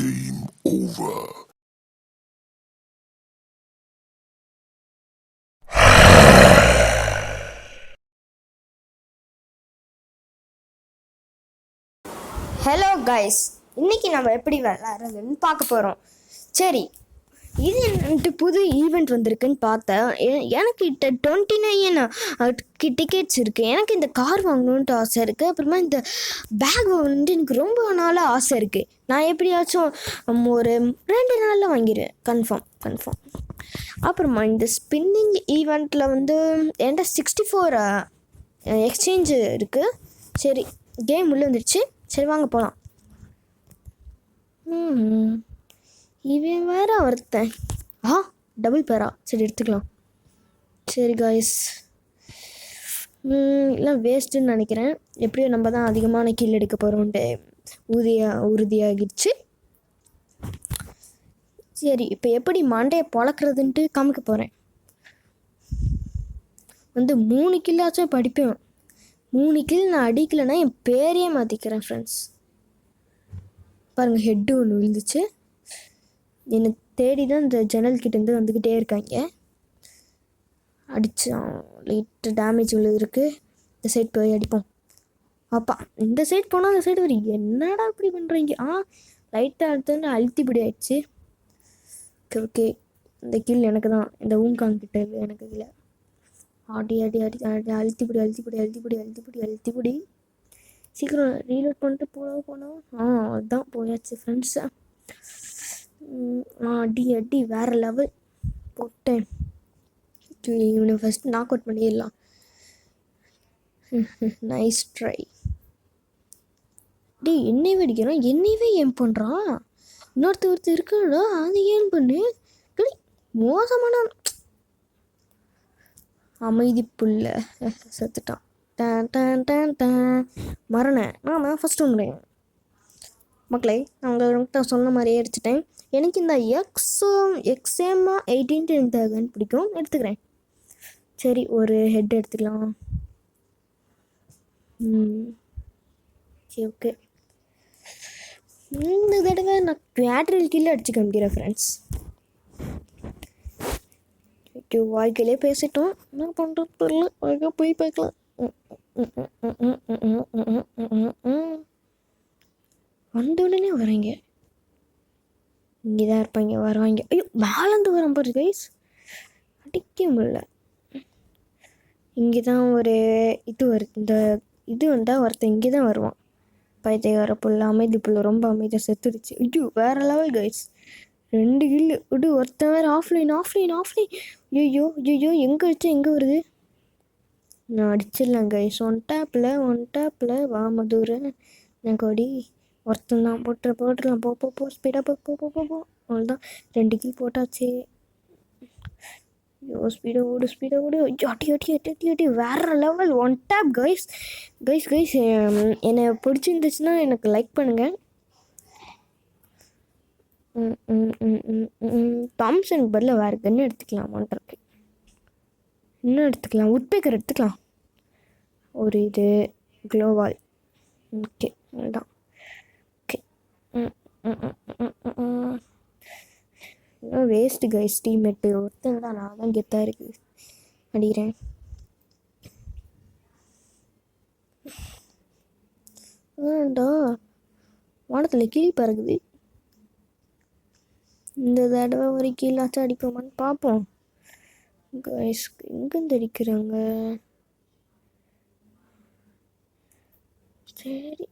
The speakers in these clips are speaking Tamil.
Game over. ஹலோ கைஸ், இன்னைக்கு நம்ம எப்படி விளாட்றதுன்னு பார்க்க போகிறோம். சரி, இது என்னன்ட்டு புது ஈவெண்ட் வந்திருக்குன்னு பார்த்தேன். எனக்கு கிட்ட 29 டிக்கெட்ஸ் இருக்குது. எனக்கு இந்த கார் வாங்கணுன்ட்டு ஆசை இருக்குது. அப்புறமா இந்த பேக் வாங்கணுன்ட்டு எனக்கு ரொம்ப நாளாக ஆசை இருக்குது. நான் எப்படியாச்சும் ஒரு 2 நாளில் வாங்கிடுவேன். கன்ஃபார்ம். அப்புறமா இந்த ஸ்பின்னிங் ஈவெண்ட்டில் என்கிட்ட 64 எக்ஸ்சேஞ்சு இருக்குது. சரி, கேம் உள்ளே வந்துடுச்சு. சரி, வாங்க போகலாம். இவன் வேற ஒருத்தன். டபுள் பேரா? சரி, எடுத்துக்கலாம். சரி காய்ஸ், இல்லை வேஸ்ட்டுன்னு நினைக்கிறேன். எப்படியோ நம்ம தான் அதிகமான கீழ் எடுக்க போகிறோன்ட்டு உறுதியாகிடுச்சு. சரி, இப்போ எப்படி மண்டையை பொழக்கிறதுன்ட்டு காமிக்க போகிறேன். 3 கில்லாச்சும் படிப்பேன். 3 கில் நான் அடிக்கலைன்னா என் பேரையே மாற்றிக்கிறேன் ஃப்ரெண்ட்ஸ். பாருங்கள், ஹெட்டு ஒன்று விழுந்துச்சு. என்னை தேடி தான் இந்த ஜன்னல்கிட்டேருந்து வந்துக்கிட்டே இருக்காங்க. அடித்தான், லைட்டு டேமேஜ் விழுதுருக்கு. இந்த சைட் போய் அடிப்போம். அப்பா, இந்த சைட் போனால் அந்த சைடு வரும். என்னடா இப்படி பண்ணுறீங்க? லைட்டாக அடுத்து அழுத்திப்படி ஆயிடுச்சு. ஓகே, இந்த கீழ் எனக்கு தான். இந்த ஊங்காங்கிட்ட எனக்கு இல்லை. ஆடி அழுத்திப்படி. சீக்கிரம் ரீலோட் பண்ணிட்டு போனோம். அதுதான் போயாச்சு ஃப்ரெண்ட்ஸா. அடி வேறு லெவல் போட்டேன். இவனை ஃபஸ்ட்டு நாக் அவுட் பண்ணிடலாம். Nice try. என்னையவே அடிக்கிறான். என்னையவே ஏம் பண்ணுறான். இன்னொருத்தர் இருக்காடா, அதை ஏன் பண்ணு. மோசமான அமைதி புல்ல செத்துட்டான். மரணேன். நான் ஃபஸ்ட்டு வந்துடுறேன் மக்களே. நான் உங்கள்கிட்ட சொன்ன மாதிரியே அடிச்சிட்டேன். எனக்கு இந்த எக்ஸேமா 18 எனக்கு பிடிக்கும், எடுத்துக்கிறேன். சரி, ஒரு ஹெட் எடுத்துக்கலாம். சரி, ஓகே. இந்த தடவை நான் பேட்டரியில் கீழே அடிச்சு காமிக்கிறேன் ஃப்ரெண்ட்ஸ். வாழ்க்கையிலே பேசிட்டோம். என்ன பண்ணுறது தெரியல. வாழ்க்கை போய் பார்க்கலாம். வந்த உடனே வரீங்க. இங்கே தான் இருப்பாங்க, வருவாங்க. ஐயோ, மேலேருந்து வரும் பாரு கைஸ். அடிக்க முடியல. இங்கே தான் ஒரு இது வருது. இந்த இது வந்தால் ஒருத்தன் இங்கே தான் வருவான். பைத்தியக்கார புள்ள, அமைதி புள்ள, ரொம்ப அமைதியாக செத்துடுச்சு. ஐயோ, வேறு லெவல் கைஸ். 2 கில்லு. ஒருத்தன் வேறு ஆஃப்லைன். ஐயோ, எங்கே வச்சா எங்கே வருது? நான் அடிச்சிடலாம் கைஸ். ஒன் டேப்பில் வா மதுரை நான் கொடி. ஒருத்தன் தான் போட்டுடலாம். போ ஸ்பீடாக போ. அவ்வளோதான், 2 கில் போட்டாச்சு. ஐயோ, ஸ்பீடாக ஓடு. அடி வேறு லெவல். One tape guys. என்னை பிடிச்சிருந்துச்சுன்னா எனக்கு லைக் பண்ணுங்கள். தாம்சனுக்கு பதில் வேறு கன்று எடுத்துக்கலாம். ஒன்றரைக்கு இன்னும் எடுத்துக்கலாம். உட்பேக்கர் எடுத்துக்கலாம். ஒரு இது க்ளோவால். ஓகே, அதுதான். Okay, waste guys. டீம்மேட்டு ஒருத்தங்க தான். நான் தான் கெத்தாக இருக்குது. அடிக்கிறேன். வானத்தில் கீழ் பறகுது. இந்த தடவை ஒரு கீழாச்சும் அடிப்போமான்னு பார்ப்போம் கைஸ். எங்கேருந்து அடிக்கிறாங்க? சரி,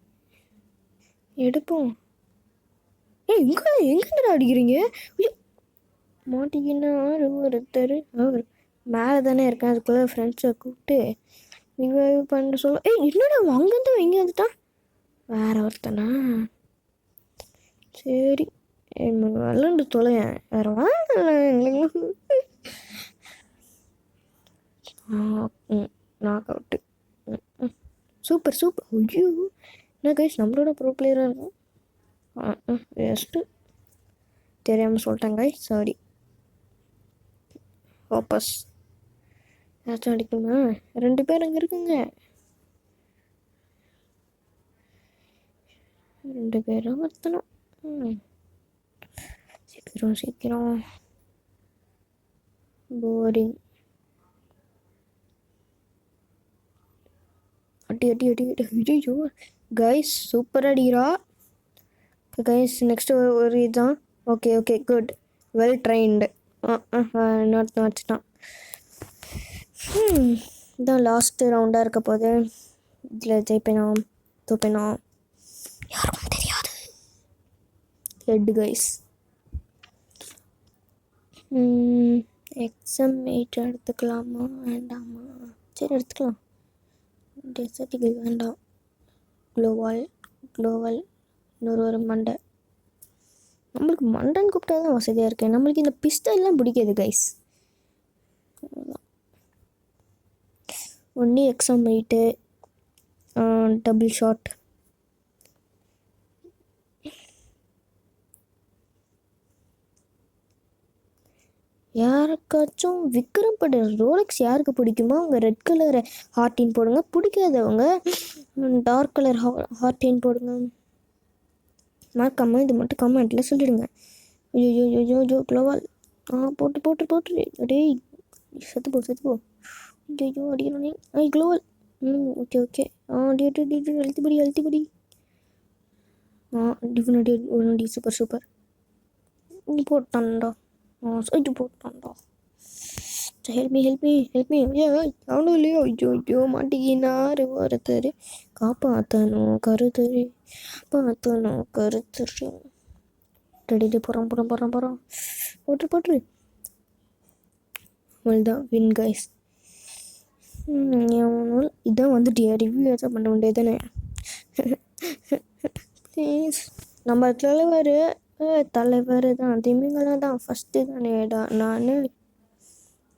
எடுப்போம். எங்கேருந்து அடிக்கிறீங்க? மாட்டிக்கின்னா ஒருத்தர் அவர் மேலே தானே இருக்கேன். அதுக்குள்ளே ஃப்ரெண்ட்ஸை கூப்பிட்டு ரிவைவ் பண்ண சொல்ல. என்னடா அங்கேருந்து இங்கே வந்துட்டான். வேற ஒருத்தனா? சரி, விளாண்டு தொலையன். வேறு வாங்க. Knock out. சூப்பர். ஐயோ, என்ன கைஸ், நம்மளோட ப்ரோ பிளேயராக இருக்கும். வேஸ்ட்டு, தெரியாமல் சொல்லிட்டாங்க. சாரி. வாபஸ் ஏதாச்சும் அடிக்குமா? 2 பேர் அங்கே இருக்குங்க. 2 பேரும் ஒருத்தனும். சீக்கிரம் சீக்கிரம். போரிங். அடி அடி அடி அடி. ஐயோ கைஸ் சூப்பர் அடிக்கிறா கைஸ். நெக்ஸ்ட் ஒரு இதுதான். Okay okay good, well trained. Not இதான் லாஸ்ட்டு ரவுண்டாக இருக்க போது. இதில் ஜெயிப்பேனா தோப்பேனா யாருக்கும் தெரியாது. Head guys. எக்ஸாமேட் எடுத்துக்கலாமா வேண்டாமா? சரி எடுத்துக்கலாம். டெசர்ட்டிகள் வேண்டாம். க்ளோவல் இன்னொரு மண்டை. நம்மளுக்கு மண்டைன்னு கூப்பிட்டா தான் வசதியாக இருக்கேன். நம்மளுக்கு இந்த பிஸ்டல்லாம் பிடிக்காது கைஸ். ஒன்லி எக்ஸாமேட்டு டபுள் ஷாட். யாருக்காச்சும் விக்ரம் பட ரோலெக்ஸ் யாருக்கு பிடிக்குமோ அவங்க ரெட் கலர் ஹார்டின் போடுங்க. பிடிக்காதவங்க டார்க் கலர் ஹார்டின் போடுங்க. மறக்காம இது மட்டும் கமெண்ட்டில் சொல்லிடுங்க. ஐயோ ஐயோ ஐயோ க்ளோவால் போட்டு டேய் செத்து போ. ஐயோ அடிக்கணும். க்ளோவால். Okay okay. அழுத்திபடி. Definitely super. போட்டான்டா. போட்டான்டா. Help me. அவனும் இல்லையோ. ஐயோ மாட்டிக்கினாரு ஒருத்தர். காப்பாற்றணும் கருத்தரு. ரெடி போகிறான். போட்டு அவ்வளோதான் வின் கைஸ். இதான் வந்துட்டியா ரிவ்யூ ஏதாவது பண்ண வேண்டியது தானே. ப்ளீஸ். நம்ம தலைவர் தான் திமிங்கல தான் ஃபஸ்ட்டு தானேடா நான்.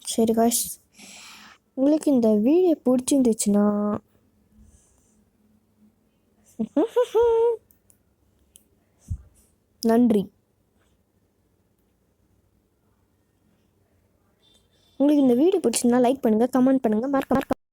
சரி காய்ஸ், உங்களுக்கு இந்த வீடியோ பிடிச்சிருந்துச்சுன்னா நன்றி. உங்களுக்கு இந்த வீடியோ பிடிச்சிருந்தா லைக் பண்ணுங்கள், கமெண்ட் பண்ணுங்கள், மறக்காம